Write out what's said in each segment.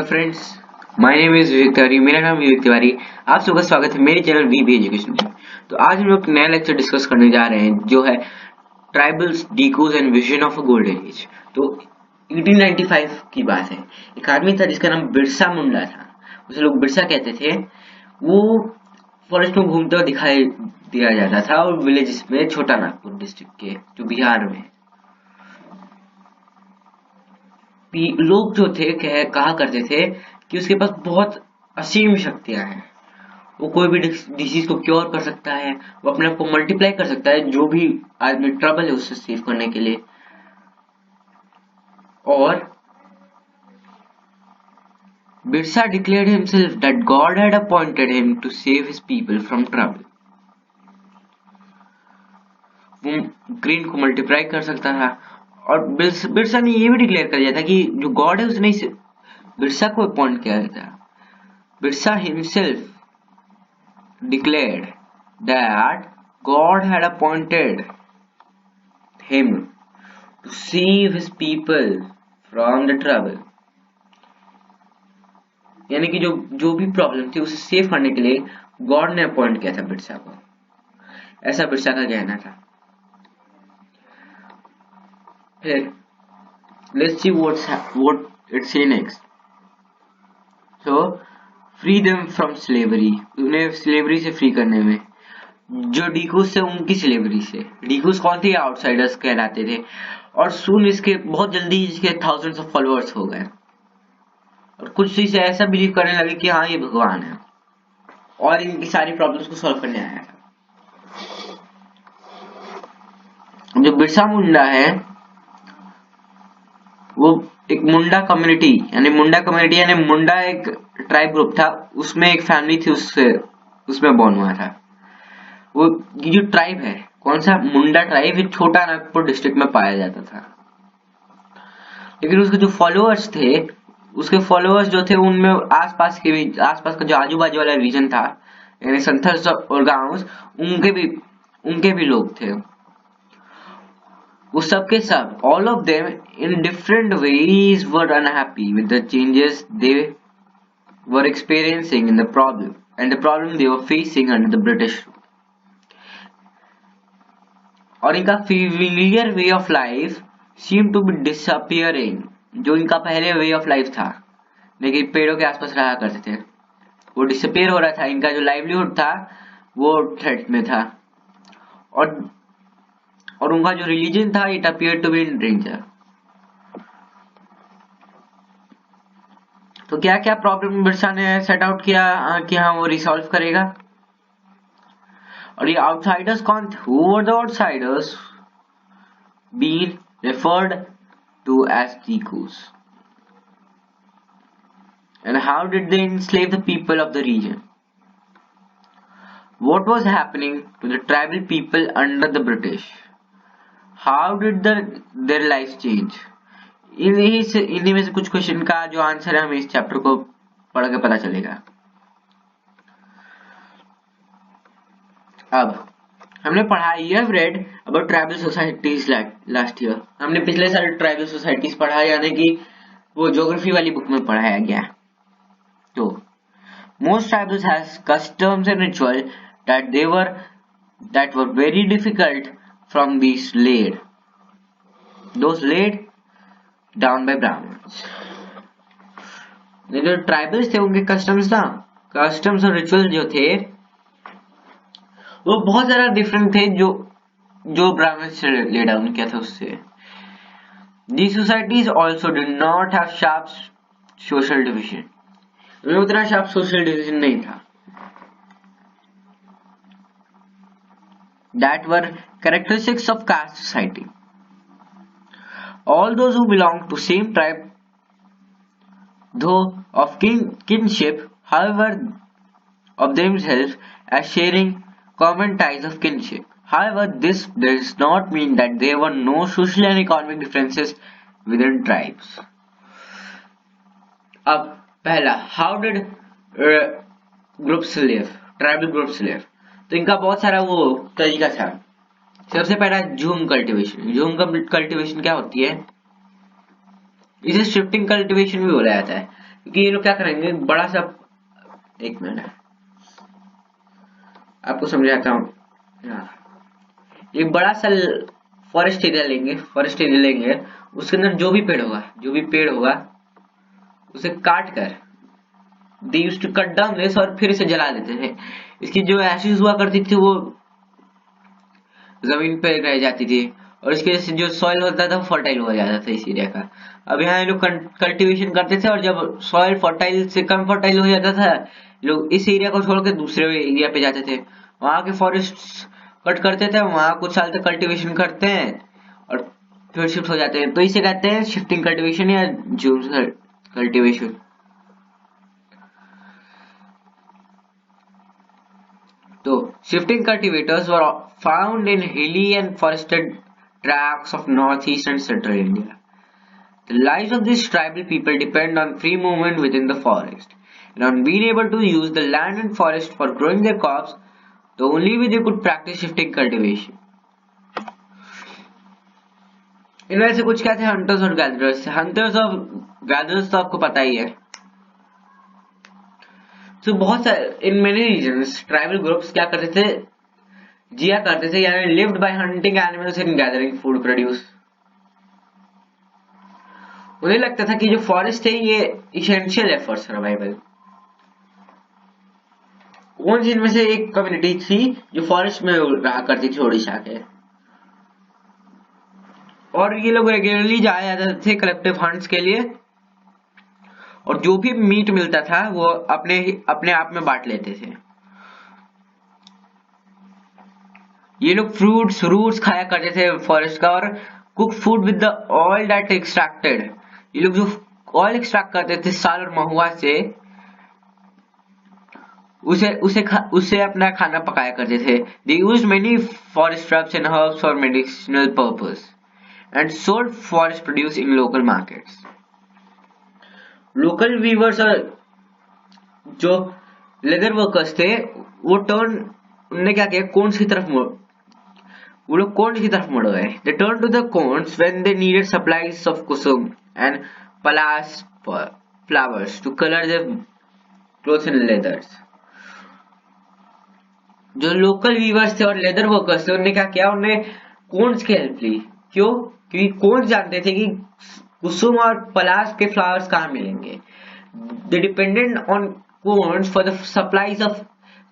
Friends, my name is Vivek Tiwari. मेरा नाम विवेक तिवारी। आप सबका स्वागत है मेरे चैनल वी एजुकेशन में। तो आज हम लोग नया लेक्चर डिस्कस करने जा रहे हैं जो है tribals, dikus and vision of a golden age. तो 1895 की बात है। एक आदमी था जिसका नाम बिरसा मुंडा था। उसे लोग बिरसा कहते थे। वो फॉरेस्ट में घूमते हुए दिखाई दिया जाता था और विलेजेस में, छोटा नागपुर डिस्ट्रिक्ट के जो बिहार में। लोग जो थे कहा करते थे कि उसके पास बहुत असीम शक्तियां हैं। वो कोई भी डिसीज को क्योर कर सकता है, वो अपने आप को मल्टीप्लाई कर सकता है, जो भी आदमी ट्रबल है उससे सेव करने के लिए। और Birsa declared himself that God had appointed him to save his people from trouble. वो ग्रीन को मल्टीप्लाई कर सकता था। और बिरसा ने ये भी डिक्लेयर कर दिया था कि जो गॉड है उसने बिरसा को अपॉइंट किया था। Birsa himself declared that God had appointed him to save his people from the trouble। यानी कि जो भी प्रॉब्लम थी उसे सेव करने के लिए गॉड ने अपॉइंट किया था बिरसा को। ऐसा बिरसा का कहना था। फिर let's see what it say next। So free them from slavery, उन्हें स्लेवरी से फ्री करने में। जो डीकूस थे उनकी स्लेवरी से। डीकूस कौन थे? आउटसाइडर्स कहलाते थे। और सुन इसके बहुत जल्दी इसके थाउजेंड्स ऑफ फॉलोअर्स हो गए और कुछ इसे ऐसा बिलीव करने लगे कि हाँ ये भगवान है और इनकी सारी प्रॉब्लम्स को सॉल्व करने आया था। जो बिरसा मुंडा है वो एक मुंडा कम्युनिटी यानी मुंडा एक ट्राइब ग्रुप था, उसमें एक फैमिली थी, उसमें बॉर्न हुआ था। वो ये जो ट्राइब है, कौन सा मुंडा ट्राइब, ये छोटा नागपुर डिस्ट्रिक्ट में पाया जाता था। लेकिन उसके जो फॉलोअर्स थे, उसके फॉलोअर्स जो थे उनमें आसपास का जो आजू बाजू वाला रीजन था यानी संथल्स और गांव, उनके भी लोग थे। वो सबके सब, all of them in different ways were unhappy with the changes they were experiencing in the problem they were facing under the British rule। और इनका familiar way of life seemed to be disappearing। जो इनका पहले way of life था, लेकिन पेड़ों के आसपास रहा करते थे, वो डिसअपियर हो रहा था। इनका जो लाइवलीहुड था वो थ्रेट में था और उनका जो रिलीजन था it appear to be in danger. तो क्या क्या प्रॉब्लम बिरसा ने सेट आउट किया कि हाँ वो रिसॉल्व करेगा। और ये आउटसाइडर्स कौन थे? Who were the outsiders been referred to as dikus and how did they enslave the people of the region? What was happening to the tribal people under the British? How did their lives change? इन्हीं में से कुछ question का जो answer है हमें इस chapter को पढ़ के पता चलेगा। अब हमने पढ़ा, you have read about tribal societies last year. हमने पिछले साल ट्राइबल सोसाइटीज पढ़ा, यानी कि वो ज्योग्राफी वाली बुक में पढ़ाया गया। तो most tribals has customs and ritual that were very difficult from these laid down by Brahmins। जो ट्राइबल्स थे उनके कस्टम्स और रिचुअल जो थे वो बहुत ज्यादा डिफरेंट थे जो ब्राह्मण्स से ले डाउन किया था उससे। These societies also did not have sharp social division। उनमें उतना शार्प सोशल डिविजन नहीं था। That were characteristics of caste society। All those who belonged to same tribe, though of kinship, however, of themselves as sharing common ties of kinship। However, this does not mean that there were no social and economic differences within tribes। अब पहला, how did groups live? Tribal groups live। तो इनका बहुत सारा वो तरीका था। सबसे पहला झूम कल्टीवेशन। झूम कल्टीवेशन क्या होती है? इसे शिफ्टिंग कल्टीवेशन भी बोला जाता है। क्योंकि ये लोग क्या करेंगे, बड़ा सा, एक मिनट आपको समझाता हूँ। एक बड़ा सा फॉरेस्ट एरिया लेंगे, उसके अंदर जो भी पेड़ होगा उसे काट कर, they used to cut down this, और फिर इसे जला देते थे। इसकी जो एशेज हुआ करती थी वो जमीन पे रह जाती थी, और इसकी वजह से जो सॉइल होता था फर्टाइल हो जाता था इस एरिया का। अब यहाँ ये लोग कल्टीवेशन करते थे, और जब सॉइल फर्टाइल से कम फर्टाइल हो जाता था, लोग इस एरिया को छोड़ के दूसरे एरिया पे जाते थे, वहां के फॉरेस्ट कट करते थे, वहां कुछ साल तक कल्टीवेशन करते हैं और फिर शिफ्ट हो जाते हैं। तो इसे कहते हैं शिफ्टिंग कल्टीवेशन या जूम कल्टीवेशन। तो shifting cultivators were found in hilly and forested tracts of northeast and central India. The lives of these tribal people depend on free movement within the forest and on being able to use the land and forest for growing their crops. The only way they could practice shifting cultivation. इनमें से कुछ क्या थे? Hunters और gatherers. Hunters और gatherers तो आपको पता ही है। तो बहुत सारे in many regions tribal groups क्या करते थे, जिया करते थे, यानी lived by hunting animals and gathering food produce. उन्हें लगता था कि जो फॉरेस्ट है ये इसेंशियल है फॉर सर्वाइवल। कौन सी इनमें से एक कम्युनिटी थी जो फॉरेस्ट में रहा करती थी, उड़ीसा के, और ये लोग रेगुलरली जाया जाते थे कलेक्टिव हंट्स के लिए, और जो भी मीट मिलता था वो अपने आप में बांट लेते थे। ये लोग फ्रूट्स रूट्स खाया करते थे फॉरेस्ट का, और cook food with the oil that extracted. ये लोग जो ऑयल एक्सट्रैक्ट करते थे साल और महुआ से, उसे अपना खाना पकाया करते थे। They used many forest shrubs and herbs for medicinal purpose and sold forest produce in local markets. Local weavers और जो लेदर वर्कर्स थे वो उन्होंने क्या किया, कोन्स की तरफ मुड़ गए। They turn to the cones when they needed supplies of kusum and palas flowers to colour their clothes and leathers. जो लोकल वीवर्स थे और लेदर वर्कर्स थे उन्होंने क्या किया, उन्होंने कोन्स की हेल्प ली। क्यों? क्योंकि कोन्स जानते थे कि कुसुम और पलास के फ्लावर्स कहाँ मिलेंगे। They depended on cones for the supplies of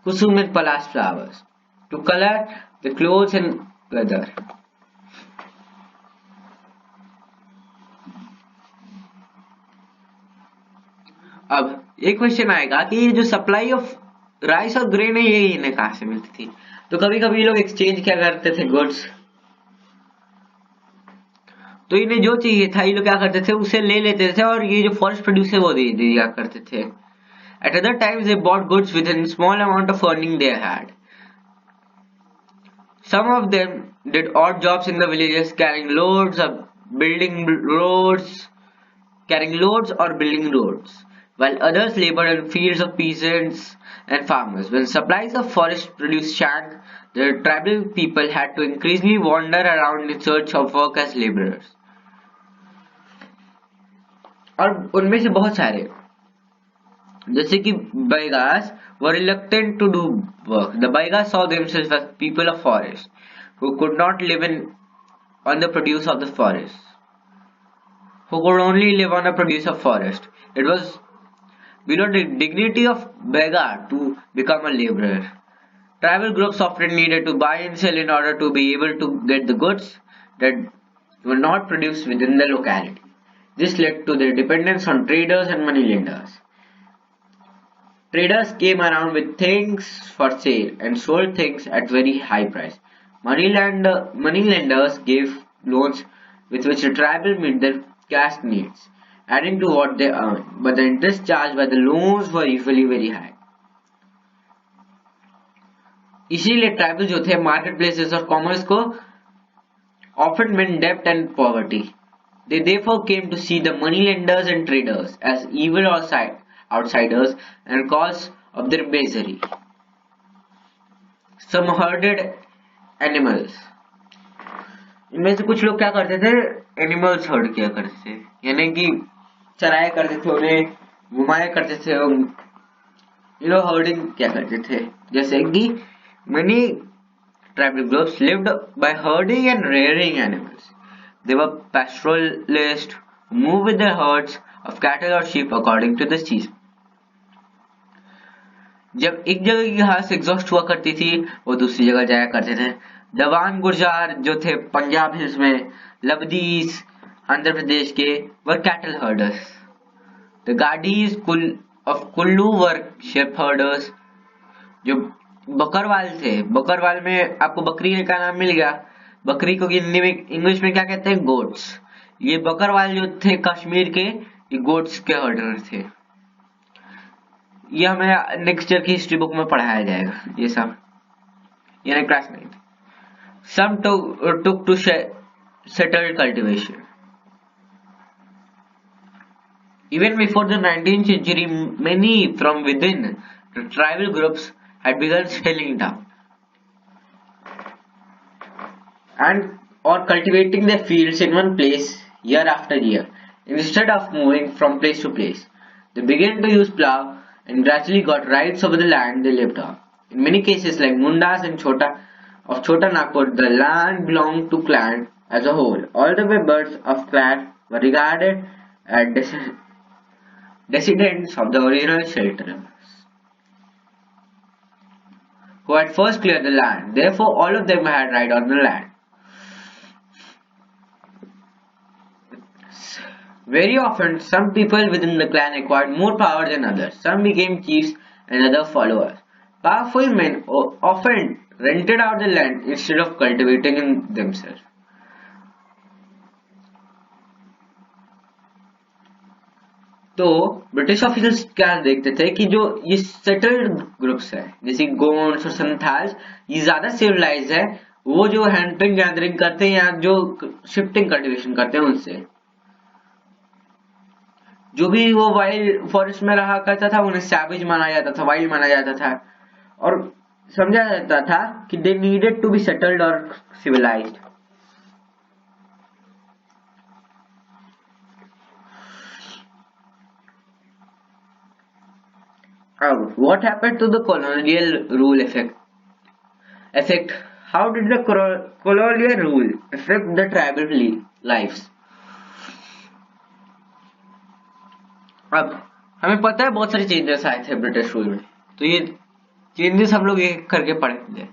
kusum and palas flowers to color the clothes and leather. अब एक क्वेश्चन आएगा कि ये जो सप्लाई ऑफ राइस और ग्रेन है ये इन्हें कहाँ से मिलती थी? तो कभी कभी ये लोग एक्सचेंज क्या करते थे, गुड्स। तो इन्हें जो चाहिए था ये लोग क्या करते थे, उसे ले लेते थे, और ये जो फॉरेस्ट प्रोड्यूस है वो दे दिया करते थे। At other times they bought goods within small amount of earning they had. Some of them did odd jobs in the villages, carrying loads or building roads, while others labored in fields of peasants and farmers. When supplies of forest produce shrank, the tribal people had to increasingly wander around in search of work as laborers. और उनमें से बहुत सारे जैसे कि Baigas were reluctant to do work. The Baigas saw themselves as people of forest who could not live on the produce of the forest, who could only live on the produce of forest. It was below the dignity of Baiga to become a laborer. Tribal groups often needed to buy and sell in order to be able to get the goods that were not produced within the locality. This led to their dependence on traders and moneylenders. Traders came around with things for sale and sold things at very high price. Moneylenders gave loans with which the tribal met their cash needs, adding to what they earned, but the interest charged by the loans were usually very high. इसीलिए tribal जो थे market places और commerce को often meant debt and poverty. They therefore came to see the moneylenders and traders as evil outsiders and cause of their misery. Some herded animals. इनमें से कुछ लोग क्या करते थे, एनिमल्स हर्ड किया करते थे, यानी कि चराया करते थे उन्हें, घुमाया करते थे। हर्डिंग क्या करते थे, जैसे कि many tribal groups lived by herding and rearing animals. They were pastoralists who moved with their herds of cattle or sheep according to the season. जब एक जगह की घास एग्जॉस्ट हुआ करती थी वो दूसरी जगह जाया करते थे। दवान गुर्जार जो थे पंजाब हिल्स में, लबदीस आंध्र प्रदेश के were cattle herders. The Gaddis of Kullu were sheep herders. जो बकरवाल थे, बकरवाल में आपको बकरी का नाम मिल गया। बकरी को हिंदी में इंग्लिश में क्या कहते हैं, गोट्स। ये बकरवाल जो थे कश्मीर के, ये गोट्स के हर्डर थे। ये हमें नेक्स्ट ईयर की हिस्ट्री बुक में पढ़ाया जाएगा ये सब, यानी class 9। Some took to settled cultivation. Even before the 19th century, many from within the tribal groups had begun settling down and or cultivating their fields in one place year after year. Instead of moving from place to place, they began to use plough and gradually got rights over the land they lived on. In many cases, like Mundas and Chota Nagpur, the land belonged to clan as a whole. All the members of clan were regarded as descendants of the original settlers, who had first cleared the land. Therefore, all of them had right on the land. Very often, some people within the clan acquired more power than others. Some became chiefs and other followers. Powerful men often rented out the land instead of cultivating it themselves. तो British officers क्या देखते थे कि जो ये settled groups है जैसे गोंड्स और संथाल्स, ये ज्यादा सिविलाइज है। वो जो हंटिंग गैदरिंग करते हैं या जो शिफ्टिंग कल्टीवेशन करते हैं, उनसे जो भी वो वाइल्ड फॉरेस्ट में रहा करता था उन्हें सैवेज माना जाता था, वाइल्ड माना जाता था, और समझा जाता था कि they needed to be settled और सिविलाइज्ड। अब what happened to the colonial rule affect? How did the colonial rule affect the tribal lives? अब हमें पता है बहुत सारी चेंजेस आए थे ब्रिटिश रूल में, तो ये चेंजेस हम लोग एक करके पढ़ेंगे।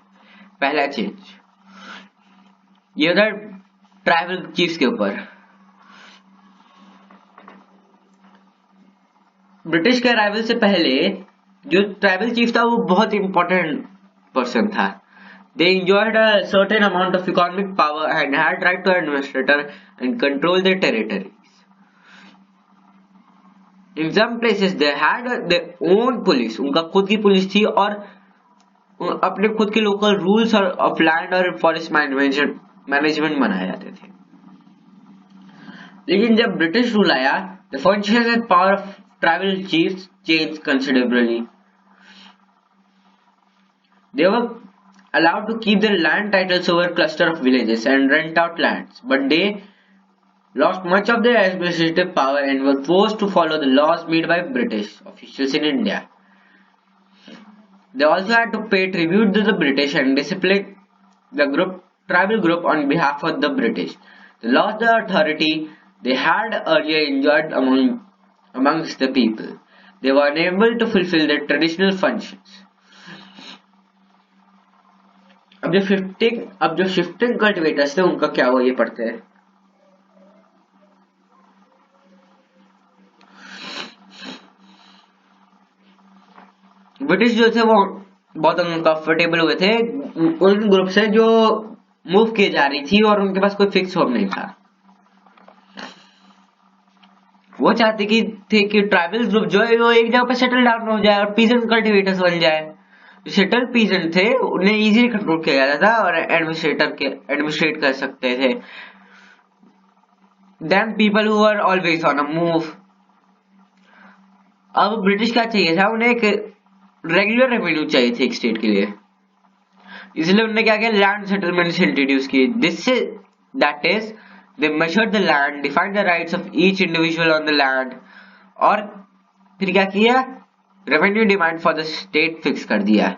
पहला चेंज ये होता है ट्राइबल चीफ्स के ऊपर। ब्रिटिश के अराइवल से पहले जो ट्राइबल चीफ था वो बहुत इंपॉर्टेंट पर्सन था। They enjoyed a certain amount of economic power and had right to administer and control their territories. In some places they had their own police, उनका खुद की पुलिस थी और अपने खुद के लोकल रूल्स और ऑफ लैंड और फॉरेस्ट मैनेजमेंट बनाए जाते थे। लेकिन जब ब्रिटिश रूल आया, the functions and power of tribal chiefs changed considerably. They were allowed to keep their land titles over a cluster of villages and rent out lands, but they lost much of their administrative power and were forced to follow the laws made by British officials in India. They also had to pay tribute to the British and discipline the tribal group on behalf of the British. They lost the authority they had earlier enjoyed amongst the people. They were unable to fulfill their traditional functions. अब जो shifting cultivators थे उनका क्या हुआ ये पढ़ते हैं। British जो थे वो बहुत अनकंफर्टेबल हुए थे उन ग्रुप से जो मूव किए जा रही थी और उनके पास कोई फिक्स होम नहीं था। वो चाहते थे कि ट्राइबल ग्रुप जो है वो एक जगह पे सेटल डाउन हो जाए और पीजेंट कल्टीवेटर्स बन जाए। जो सेटल पीजेंट थे उन्हें इजीली कंट्रोल किया जाता था और एडमिनिस्ट्रेट कर सकते थे than people who are always on a move. अब ब्रिटिश क्या चाहिए था, उन्हें एक रेगुलर रेवेन्यू चाहिए थी एक स्टेट के लिए, इसलिए उन्होंने क्या किया, लैंड सेटलमेंट्स इंट्रोड्यूस किए। That is they measured the land, defined the rights of each individual on the land, और फिर क्या किया, revenue demand for the state fix कर दिया।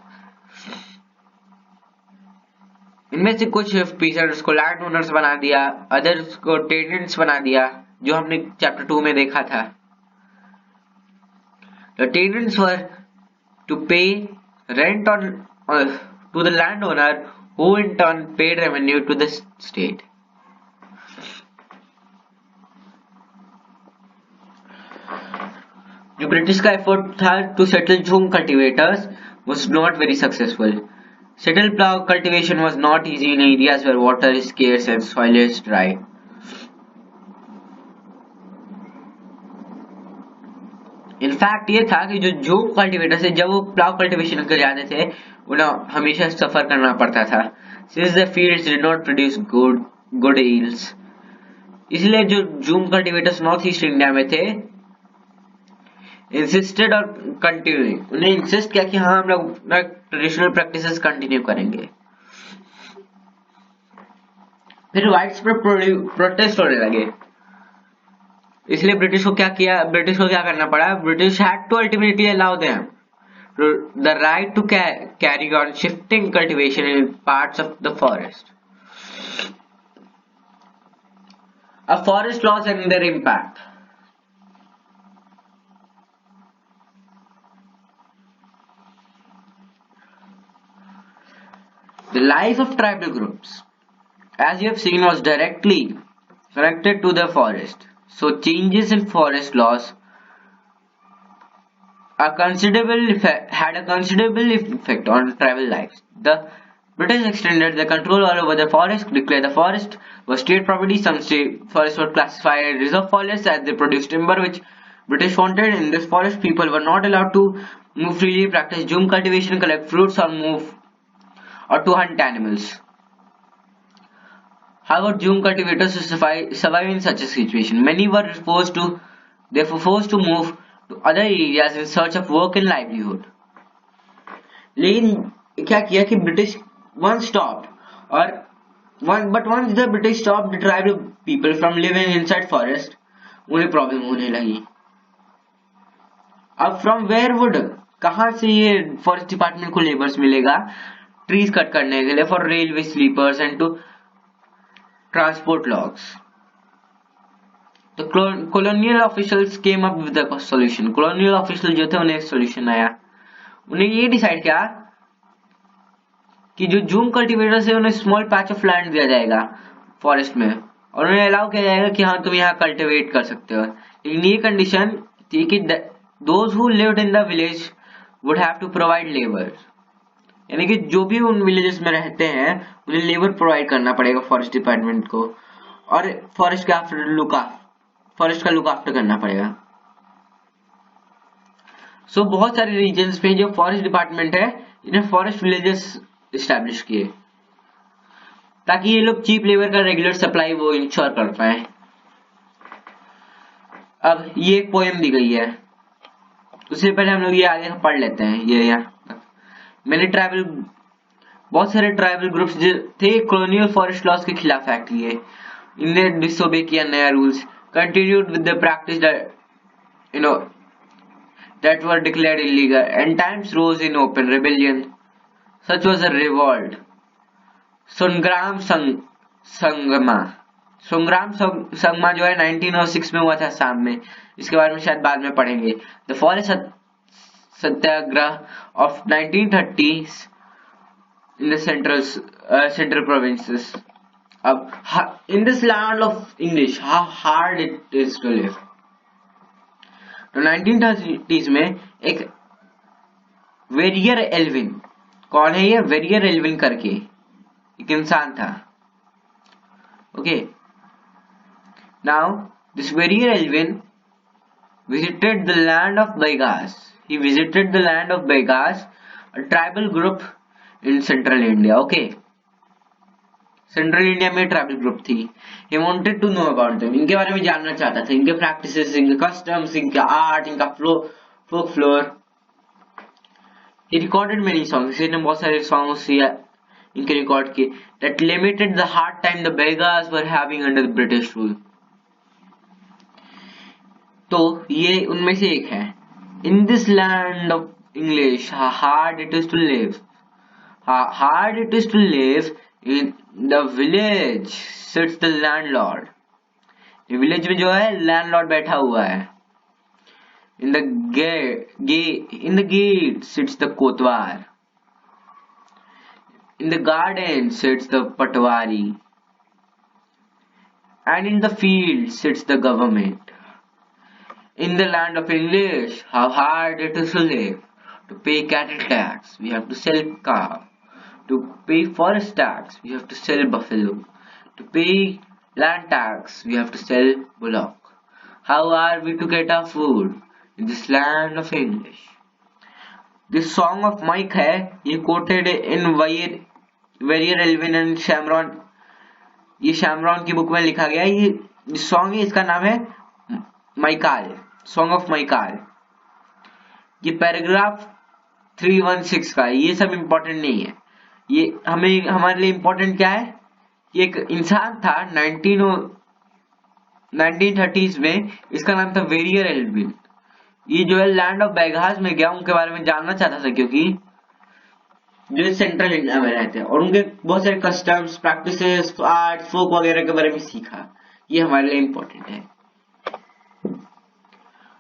इनमें से कुछ पीसर्स को लैंड ओनर्स बना दिया, अदर्स को टेनेंट्स बना दिया, जो हमने चैप्टर 2 में देखा था। The tenants were to pay rent on to the land owner who in turn paid revenue to the state. जो ब्रिटिश का एफर्ट था to settle jhum cultivators was not very successful. Settle plough cultivation was not easy in areas where water is scarce and soil is dry. In fact, ये था कि जो झूम cultivator से जब वो प्लाव कल्टीवेशन कर जाते थे, उन्हें हमेशा सफर करना पड़ता था, since the fields did not produce good yields. इसलिए जो झूम कल्टीवेटर्स नॉर्थ ईस्ट इंडिया में थे, इंसिस्टेड और कंटिन्यूइंग, उन्हें इंसिस्ट किया कि हाँ हम लोग ट्रेडिशनल प्रैक्टिसेस कंटिन्यू करेंगे। फिर वाइड स्प्रेड प्रोटेस्ट होने लगे, इसलिए ब्रिटिश को क्या करना पड़ा, British had to ultimately allow them the right to carry on shifting cultivation in parts of the forest. अब forest loss and their impact. The life of tribal groups, as you have seen, was directly connected to the forest. So changes in forest laws had a considerable effect on tribal lives. The British extended the control all over the forest, declared the forest was state property. Some state forests were classified as reserve forests as they produced timber which British wanted. In this forest, people were not allowed to move freely, practice jhum cultivation, collect fruits, or to hunt animals. However, jhum cultivators to survive in such a situation. Many were forced to move to other areas in search of work and livelihood. लेकिन क्या किया कि British once stopped, but once the British stopped the tribal people from living inside forest, उन्हें problem होने लगी। अब from where would, कहाँ से ये फॉरेस्ट डिपार्टमेंट को लेबर्स मिलेगा ट्रीज कट करने के लिए, for railway sleepers and to transport logs. तो colonial officials came up with the solution. Colonial official जो थे उन्हें एक सॉल्यूशन आया, उन्हें ये डिसाइड किया कि जो जूम कल्टीवेटर्स है उन्हें स्मॉल पैच ऑफ लैंड दिया जाएगा फॉरेस्ट में, और उन्हें अलाउ किया जाएगा कि हाँ तुम यहाँ कल्टीवेट कर सकते हो। लेकिन ये कंडीशन थी कि those who lived in the village would have to provide labour, यानी कि जो भी उन विलेजेस में रहते हैं उन्हें लेबर प्रोवाइड करना पड़ेगा फॉरेस्ट डिपार्टमेंट को, और फॉरेस्ट का लुक आफ्टर करना पड़ेगा। सो बहुत सारे रीजन्स में जो फॉरेस्ट डिपार्टमेंट है इन्हें फॉरेस्ट विलेजेस इस्टेब्लिश किए ताकि ये लोग चीप लेबर का रेगुलर सप्लाई वो इंश्योर कर पाए। अब ये एक पोएम दी गई है, उससे पहले हम लोग ये आगे पढ़ लेते हैं। ये यहाँ बहुत सारे ट्राइबल ग्रुप्स थे कॉलोनियल फॉरेस्ट लॉज के खिलाफ एक्ट लिए, इन्हें डिसोबे किया नया rules, continued with the practice that were declared illegal, and times rose in open rebellion. Such was a revolt. संग्राम संगमा जो है 1906 में हुआ था असम में, इसके बारे में शायद बाद में पढ़ेंगे। The forest Satyagraha of 1930s in the central provinces. In this land of English, how hard it is to live. तो 1930s में एक वेरियर एल्विन, कौन है ये वेरियर एल्विन करके एक इंसान था। Okay, now this Verrier Elwin visited the land of Dikus. He visited the land of Dikus, a tribal group in central India. Okay, central India में ट्राइबल ग्रुप थी। He wanted to know about them. इनके बारे में जानना चाहता था, इनके practices, इनके कस्टम्स, इनका आर्ट, इनका फोक floor. He recorded many songs. इसने बहुत सारे सॉन्ग्स इनके रिकॉर्ड किए that limited the hard time the Dikus were having under the British rule. तो ये उनमें से एक है। In this land of English, how hard it is to live. How hard it is to live in the village sits the landlord. Village में जो है landlord बैठा हुआ है. In the gate sits the kotwar. In the garden sits the patwari. And in the field sits the government. In the land of English, how hard it is to live. To pay cattle tax, we have to sell cow. To pay forest tax, we have to sell buffalo. To pay land tax, we have to sell bullock. How are we to get our food in this land of English? This song of Mike है, ये quoted in Warrior Elvin and Shamron. ये Shamron की book में लिखा गया है. ये song है, इसका नाम है माइकाल, सॉन्ग ऑफ माइकाल. ये पैराग्राफ 316 का है. ये सब इम्पोर्टेंट नहीं है. ये हमारे लिए इम्पोर्टेंट क्या है? ये एक इंसान था 1930s में, इसका नाम था वेरियर एल्विन. ये जो है लैंड ऑफ बेगास में गया, उनके बारे में जानना चाहता था क्योंकि जो सेंट्रल इंडिया में रहते हैं, और उनके बहुत सारे कस्टम्स, प्रैक्टिसेस, आर्ट, फोक वगैरह के बारे में सीखा. ये हमारे लिए इम्पोर्टेंट है.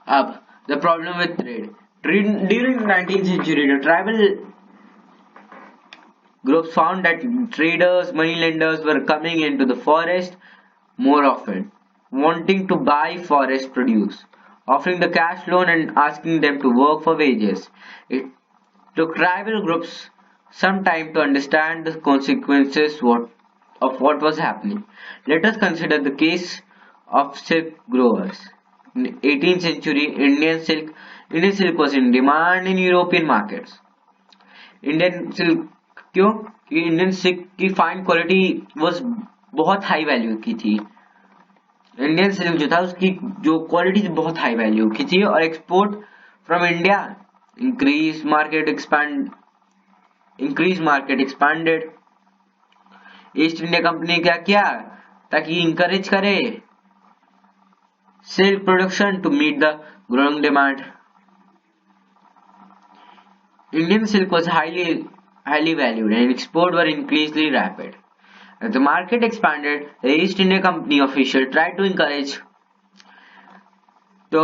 अब the problem with trade. During the 19th century, the tribal groups found that traders, moneylenders were coming into the forest more often, wanting to buy forest produce, offering the cash loan and asking them to work for wages. It took tribal groups some time to understand the consequences of what was happening. Let us consider the case of silk growers. In the 18th century, Indian silk was in demand in European markets. Indian silk क्यों? क्योंकि Indian silk की fine quality was बहुत high value की थी. Indian silk जो था उसकी जो क्वालिटी बहुत हाई वैल्यू की थी. और export from India increase market expanded. East India company क्या किया ताकि इंकरेज करे silk production to meet the growing demand. Indian silk was highly valued and export were increasingly rapid. As the market expanded, the East India Company official tried to encourage. तो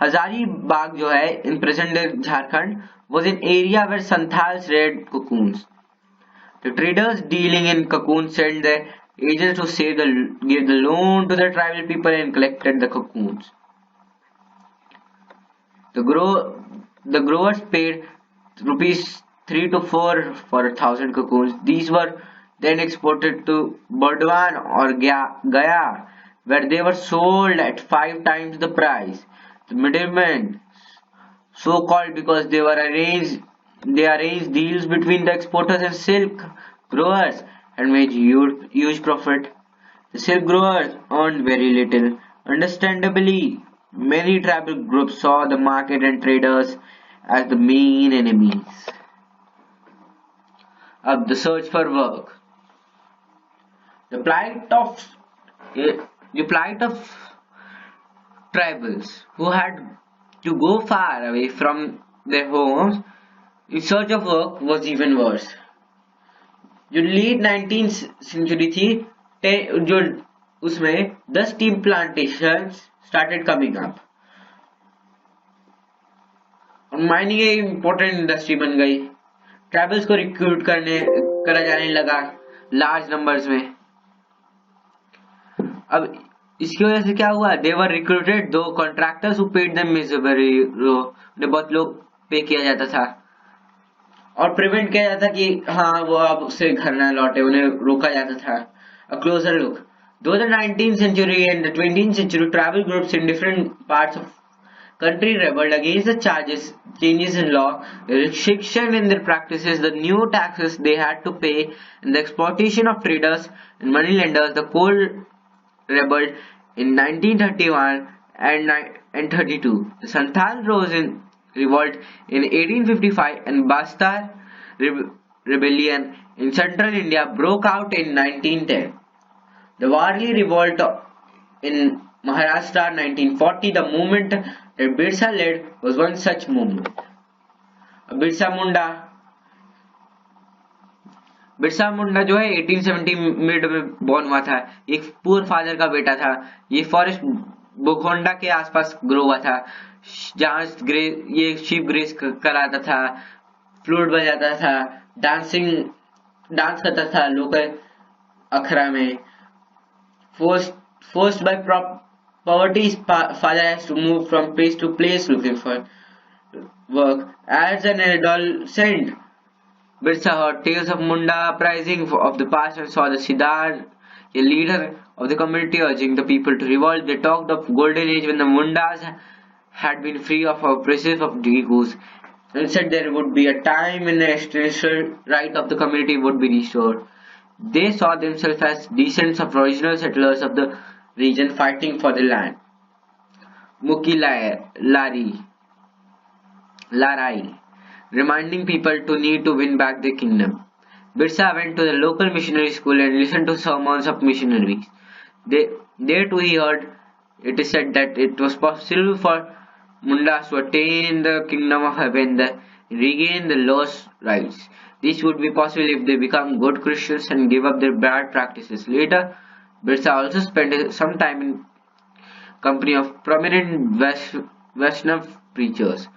हजारीबाग जो है in present day Jharkhand was an area where Santals reared cocoons. The traders dealing in cocoons sent their agents to give the loan to the tribal people and collected the cocoons. The growers paid rupees 3 to 4 for 1,000 cocoons. These were then exported to Burdwan or Gaya, where they were sold at 5 times the price. The middlemen, so called because they arranged deals between the exporters and silk growers, and made huge profit. The silk growers earned very little. Understandably, many tribal groups saw the market and traders as the main enemies. Of the search for work. The plight of tribals who had to go far away from their homes in search of work was even worse. जो late 19th century थी, जो उसमें 10 T plantations started coming up. और mining एक important industry बन गई. Tribals को recruit करा जाने लगा लार्ज नंबर्स में. अब इसकी वजह से क्या हुआ? दे वर रिक्रूटेड दो contractors who paid them miserably. उन्हें बहुत लोग पे किया जाता था और प्रिवेंट किया जाता कि हाँ वो अब उससे घर ना लौटे, उन्हें रोका जाता था. A closer look. Though the 19th century and the 20th century tribal groups in different parts of country rebelled against the changes in law, the restriction in their practices, the new taxes they had to pay, and the exploitation of traders and moneylenders, the cold rebelled in 1931 and 32. The Santhal rose in revolt in 1855 and Bastar rebellion in central India broke out in 1910. The Warli revolt in Maharashtra 1940, the movement that Birsa led was one such movement. Birsa Munda जो है 1870 mid में born हुआ था। एक poor father का बेटा था। ये फॉरेस्ट बोगोंडा के आसपास ग्रो हुआ था, जहाँ ये शीप ग्रेस कराता था, फ्लूट बजाता था, डांस करता था लोकल अखड़ा में। Forced by poverty, his father has to move from place to place looking for work. As an adolescent, Birsa heard tales of Munda uprising of the past and saw the Siddhar, a leader of the community, urging the people to revolt. They talked of golden age when the Mundas had been free of oppressive of Dikus, and said there would be a time when the existential right of the community would be restored. They saw themselves as descendants of original settlers of the region fighting for the land. Muki Larai, reminding people to need to win back the kingdom. Birsa went to the local missionary school and listened to sermons of missionaries. There too he heard it is said that it was possible for Mundas to attain the kingdom of heaven, regain the lost rights. This would be possible if they become good Christians and give up their bad practices. Later, Birsa also spent some time in company of prominent Vaishnav preachers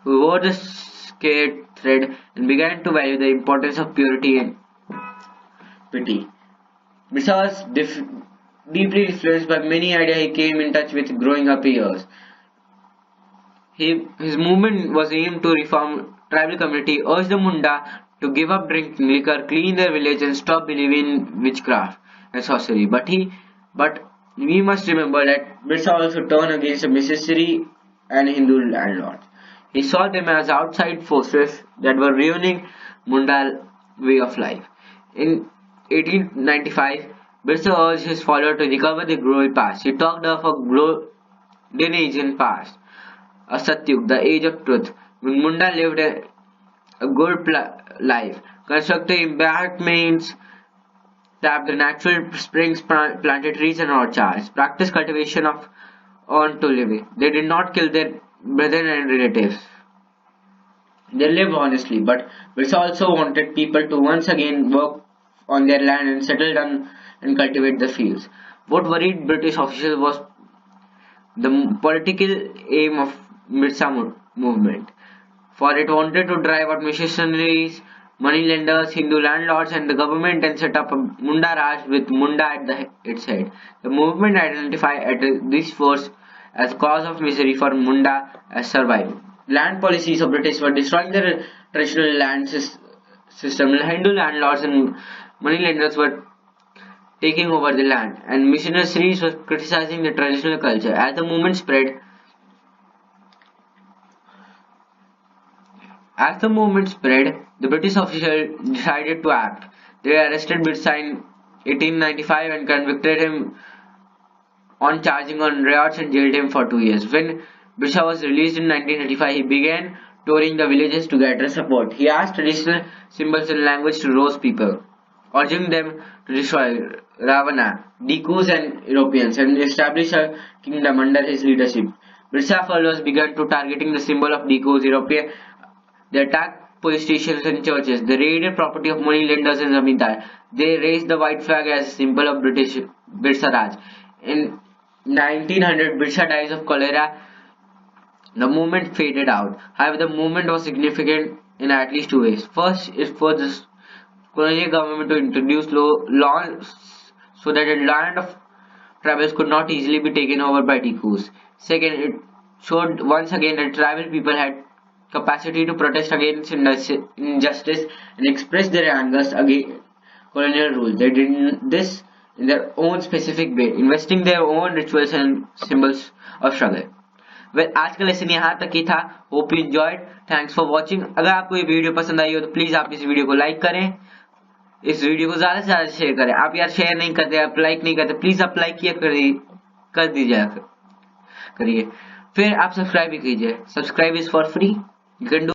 who wore the sacred thread and began to value the importance of purity and piety. Birsa was deeply influenced by many ideas he came in touch with growing up years. His movement was aimed to reform tribal community, urged the Munda to give up drinking liquor, clean their village and stop believing in witchcraft and sorcery. But we must remember that Birsa also turned against the missionary and Hindu landlords. He saw them as outside forces that were ruining Munda's way of life. In 1895, Birsa urged his followers to recover the glory past. He talked of a golden age in past, a Satyug, the age of truth, when Munda lived a good life, constructed embankments, tapped the natural springs, planted trees and orchards, practiced cultivation of on to living. They did not kill their brethren and relatives. They lived honestly, but Birsa also wanted people to once again work on their land and settle down and cultivate the fields. What worried British officials was the political aim of Birsa movement, for it wanted to drive out missionaries, moneylenders, Hindu landlords and the government and set up a Munda Raj with Munda at its head. The movement identified this force as cause of misery for Munda as survival. Land policies of British were destroying their traditional land system. Hindu landlords and moneylenders were taking over the land, and missionaries were criticizing the traditional culture. As the movement spread, the British officials decided to act. They arrested Birsa in 1895 and convicted him on charging on riots and jailed him for 2 years. When Birsa was released in 1985, he began touring the villages to gather support. He asked traditional symbols and language to rouse people, urging them to destroy Ravana, Dikus and Europeans and establish a kingdom under his leadership. Birsa followers began to targeting the symbol of Dikus, European. They attacked police stations and churches. They raided property of moneylenders and zamindar. They raised the white flag as a symbol of British Birsa Raj. In 1900, Birsa dies of cholera. The movement faded out. However, the movement was significant in at least 2 ways. First, it forced the colonial government to introduce laws so that the land of tribals could not easily be taken over by Dikus. Second, it showed once again that tribal people had capacity to protest against injustice and express their angers against colonial rule. They did this in their own specific way, investing their own rituals and symbols of struggle. Well, आज का lesson यहाँ तक ही था. Hope you enjoyed. Thanks for watching. अगर आपको ये video पसंद आई हो तो प्लीज आप इस वीडियो को लाइक करें, इस वीडियो को ज्यादा से ज्यादा शेयर करें. आप यार शेयर नहीं करते, आप लाइक नहीं करते, प्लीज आप लाइक किया कर दीजिए करिए. फिर आप सब्सक्राइब भी कीजिए. Subscribe is for free. You can do